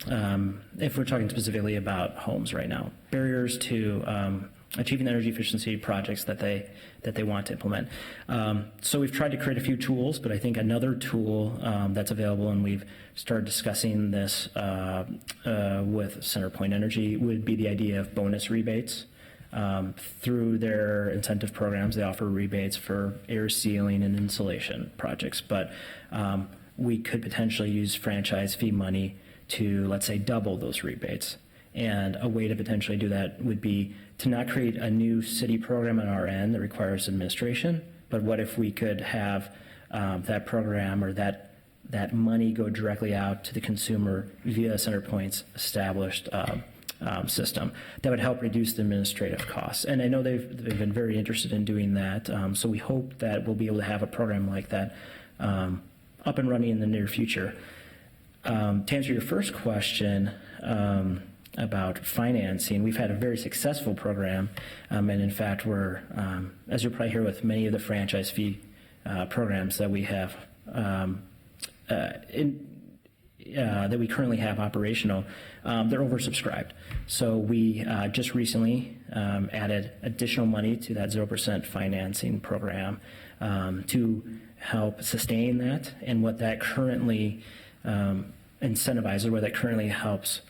If we're talking specifically about homes right now, barriers to achieving energy efficiency projects that they want to implement. So we've tried to create a few tools, but I think another tool that's available, and we've started discussing this with CenterPoint Energy, would be the idea of bonus rebates. Through their incentive programs, they offer rebates for air sealing and insulation projects, but we could potentially use franchise fee money to, let's say, double those rebates. And a way to potentially do that would be to not create a new city program on our end that requires administration, but what if we could have that program, or that money, go directly out to the consumer via CenterPoint's established system that would help reduce the administrative costs. And I know they've been very interested in doing that, so we hope that we'll be able to have a program like that up and running in the near future. To answer your first question about financing, we've had a very successful program, and in fact, we're, as you'll probably hear with many of the franchise fee programs that we have that we currently have operational, they're oversubscribed. So we just recently added additional money to that 0% financing program to help sustain that, and what that currently incentivizes, where that currently helps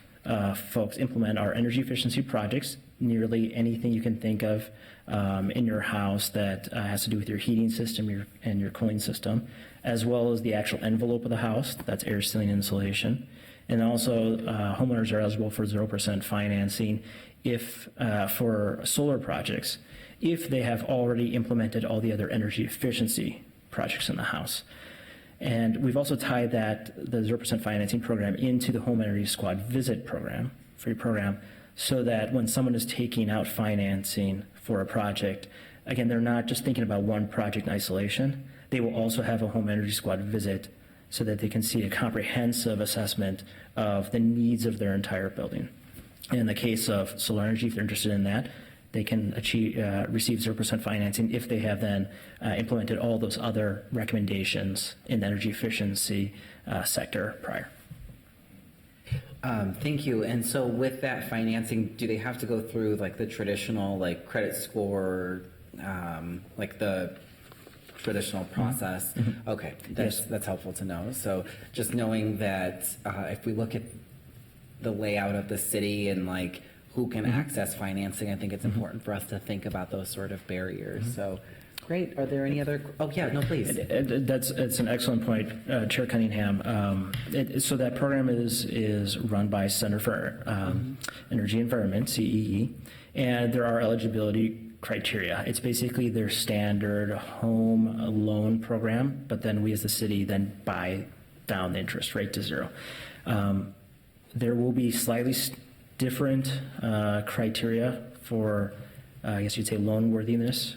folks implement our energy efficiency projects. Nearly anything you can think of in your house that has to do with your heating system and your cooling system, as well as the actual envelope of the house, that's air sealing insulation. And also homeowners are eligible for 0% financing if for solar projects, if they have already implemented all the other energy efficiency projects in the house. And we've also tied the 0% financing program into the Home Energy Squad Visit program, free program, so that when someone is taking out financing for a project, again, they're not just thinking about one project in isolation. They will also have a Home Energy Squad visit so that they can see a comprehensive assessment of the needs of their entire building. And in the case of solar energy, if they're interested in that, they can receive 0% financing if they have then implemented all those other recommendations in the energy efficiency sector prior. Thank you. And so with that financing, do they have to go through like the traditional like credit score, like the traditional process? Mm-hmm. Okay, that's helpful to know. So just knowing that if we look at the layout of the city and like who can access financing, I think it's important for us to think about those sort of barriers. So Great. Are there any other, oh, yeah, no, please. It's an excellent point, Chair Cunningham. So that program is run by Center for Energy Environment, CEE, and there are eligibility criteria. It's basically their standard home loan program, but then we as the city then buy down the interest rate to zero. There will be slightly different criteria for I guess you'd say loan worthiness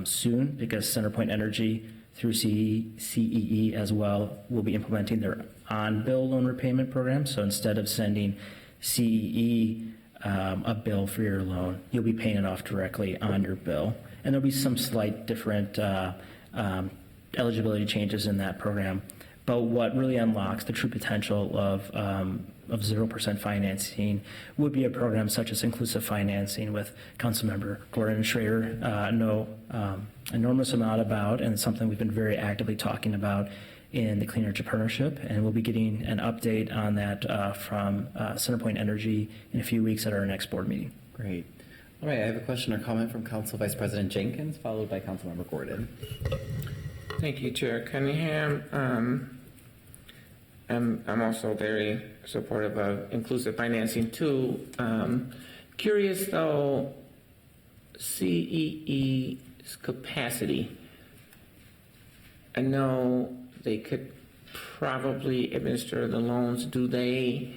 soon, because CenterPoint Energy through CEE as well will be implementing their on-bill loan repayment program. So instead of sending CEE a bill for your loan, you'll be paying it off directly on your bill. And there'll be some slight different eligibility changes in that program. But what really unlocks the true potential of 0% financing would be a program such as inclusive financing, with Councilmember Gordon Schrader know enormous amount about, and something we've been very actively talking about in the Clean Energy Partnership. And we'll be getting an update on that from CenterPoint Energy in a few weeks at our next board meeting. Great. All right, I have a question or comment from Council Vice President Jenkins, followed by Councilmember Gordon. Thank you, Chair Cunningham. I'm also very supportive of inclusive financing too. Curious though, CEE's capacity. I know they could probably administer the loans. Do they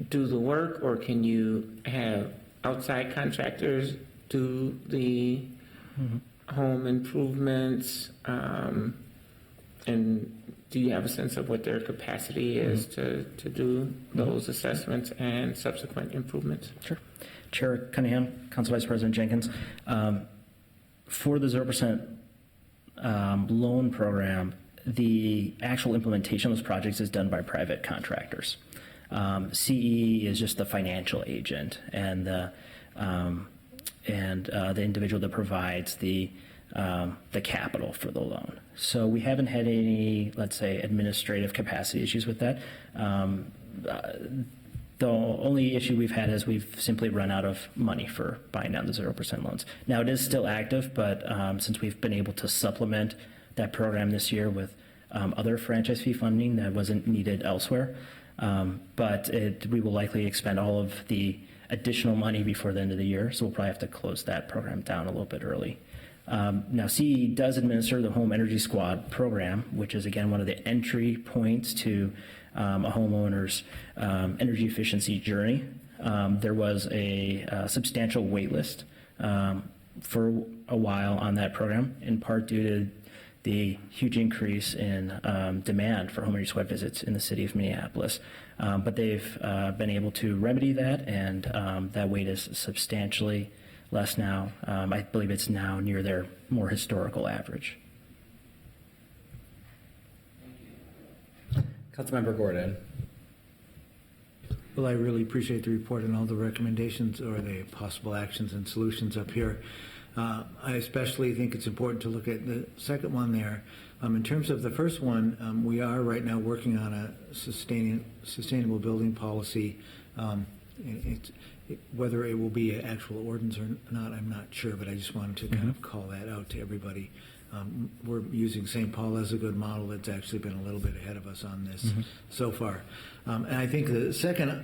do the work, or can you have outside contractors do the home improvements? And do you have a sense of what their capacity is to do those assessments and subsequent improvements? Sure. Chair Cunningham, Council Vice President Jenkins, for the 0% loan program, the actual implementation of those projects is done by private contractors. CE is just the financial agent and the individual that provides the capital for the loan. So we haven't had any, let's say, administrative capacity issues with that. The only issue we've had is we've simply run out of money for buying down the 0% loans. Now it is still active, but since we've been able to supplement that program this year with other franchise fee funding that wasn't needed elsewhere, but we will likely expend all of the additional money before the end of the year, so we'll probably have to close that program down a little bit early. Now, CE does administer the Home Energy Squad program, which is, again, one of the entry points to a homeowner's energy efficiency journey. There was a substantial wait list for a while on that program, in part due to the huge increase in demand for home energy squad visits in the city of Minneapolis. But they've been able to remedy that, and that wait is substantially less now. I believe it's now near their more historical average. Councilmember Gordon. Well, I really appreciate the report and all the recommendations or the possible actions and solutions up here. I especially think it's important to look at the second one there. In terms of the first one, we are right now working on a sustainable building policy. Whether it will be an actual ordinance or not, I'm not sure, but I just wanted to kind of call that out to everybody. We're using St. Paul as a good model. That's actually been a little bit ahead of us on this so far. And I think the second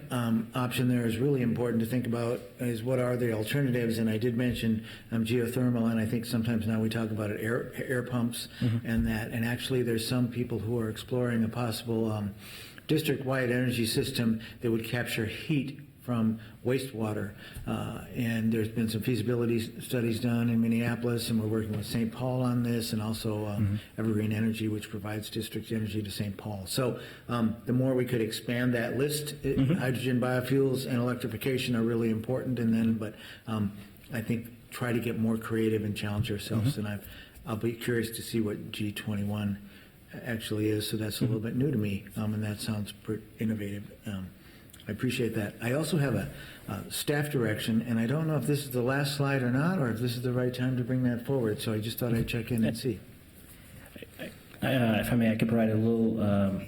option there is really important to think about is what are the alternatives. And I did mention geothermal, and I think sometimes now we talk about it, air pumps and that. And actually there's some people who are exploring a possible district-wide energy system that would capture heat from wastewater, and there's been some feasibility studies done in Minneapolis, and we're working with St. Paul on this, and also Evergreen Energy, which provides district energy to St. Paul. So the more we could expand that list, hydrogen, biofuels, and electrification are really important, and then, but I think try to get more creative and challenge ourselves, and I'll be curious to see what G21 actually is, so that's a little bit new to me, and that sounds pretty innovative. I appreciate that. I also have a staff direction, and I don't know if this is the last slide or not, or if this is the right time to bring that forward, so I just thought I'd check in and see. If I may, I could provide a little,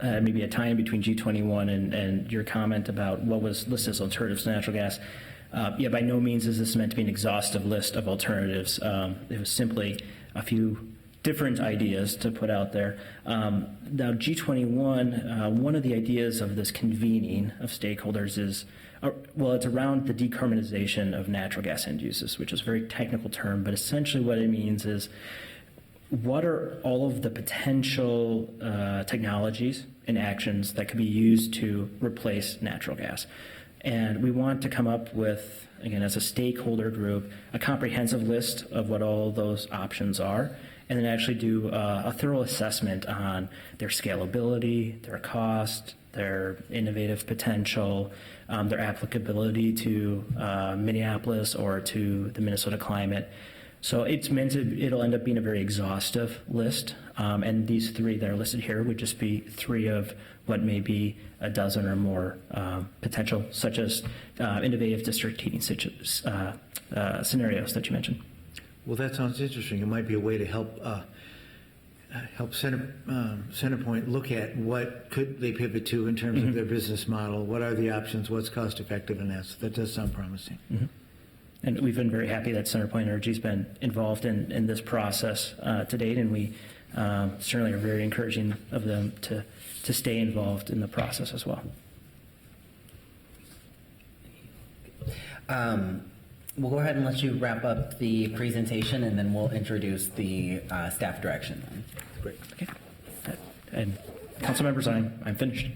maybe a tie-in between G21 and your comment about what was listed as alternatives to natural gas. Yeah, by no means is this meant to be an exhaustive list of alternatives. It was simply a few different ideas to put out there. Now, G21, one of the ideas of this convening of stakeholders is, well, it's around the decarbonization of natural gas end uses, which is a very technical term, but essentially what it means is what are all of the potential technologies and actions that could be used to replace natural gas? And we want to come up with, again, as a stakeholder group, a comprehensive list of what all those options are, and then actually do a thorough assessment on their scalability, their cost, their innovative potential, their applicability to Minneapolis or to the Minnesota climate. So it'll end up being a very exhaustive list, and these three that are listed here would just be three of what may be a dozen or more potential, such as innovative district heating scenarios that you mentioned. Well, that sounds interesting. It might be a way to help Centerpoint look at what could they pivot to in terms of their business model. What are the options? What's cost effective? And that does sound promising. And we've been very happy that Centerpoint Energy's been involved in this process to date, and we certainly are very encouraging of them to stay involved in the process as well. We'll go ahead and let you wrap up the presentation, and then we'll introduce the staff direction. Great. Okay. And council members, I'm finished.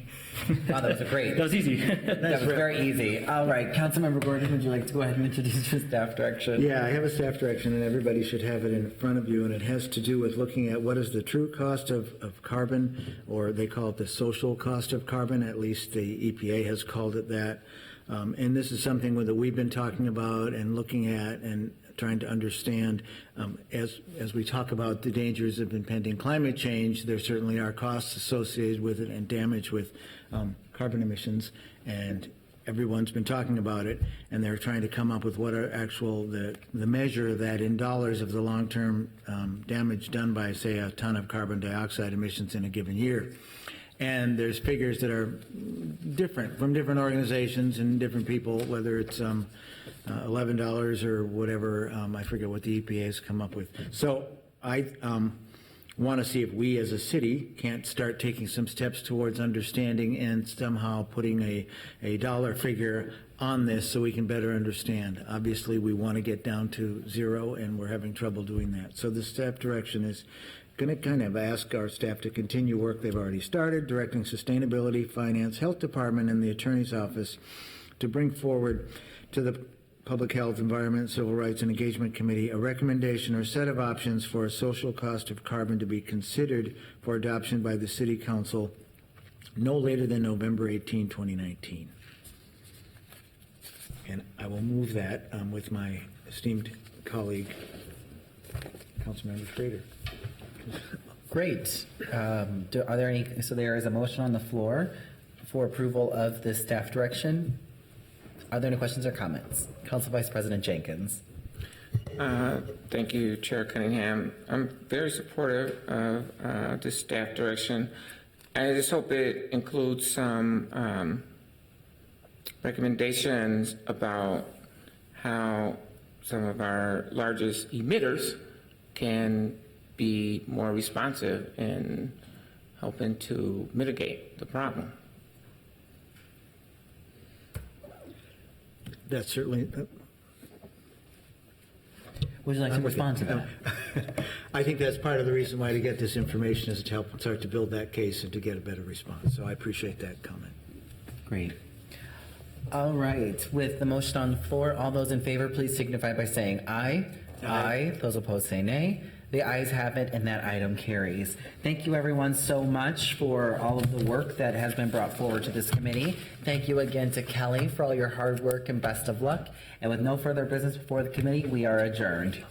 Wow, that was great. That was easy. That was very easy. All right, Councilmember Gordon, would you like to go ahead and introduce your staff direction? Yeah, I have a staff direction, and everybody should have it in front of you, and it has to do with looking at what is the true cost of carbon, or they call it the social cost of carbon. At least the EPA has called it that. And this is something that we've been talking about and looking at and trying to understand. As we talk about the dangers of impending climate change, there certainly are costs associated with it and damage with carbon emissions, and everyone's been talking about it, and they're trying to come up with what are the measure that in dollars of the long-term damage done by, say, a ton of carbon dioxide emissions in a given year. And there's figures that are different from different organizations and different people, whether it's $11 or whatever. I forget what the EPA has come up with. So I want to see if we as a city can't start taking some steps towards understanding and somehow putting a dollar figure on this so we can better understand. Obviously, we want to get down to zero, and we're having trouble doing that. So the staff direction is going to kind of ask our staff to continue work they've already started, directing sustainability, finance, health department, and the attorney's office to bring forward to the Public Health, Environment, Civil Rights, and Engagement Committee a recommendation or set of options for a social cost of carbon to be considered for adoption by the City Council no later than November 18, 2019. And I will move that with my esteemed colleague, Councilmember Schrader. Great. Are there any? So there is a motion on the floor for approval of this staff direction. Are there any questions or comments? Council Vice President Jenkins. Thank you, Chair Cunningham. I'm very supportive of this staff direction. I just hope it includes some recommendations about how some of our largest emitters can be more responsive in helping to mitigate the problem. That's certainly. Would you like to respond to that? I think that's part of the reason why to get this information is to help start to build that case and to get a better response. So I appreciate that comment. Great. All right. With the motion on the floor, all those in favor, please signify by saying aye. Aye. Those opposed say nay. The ayes have it, and that item carries. Thank you, everyone, so much for all of the work that has been brought forward to this committee. Thank you again to Kelly for all your hard work, and best of luck. And with no further business before the committee, we are adjourned.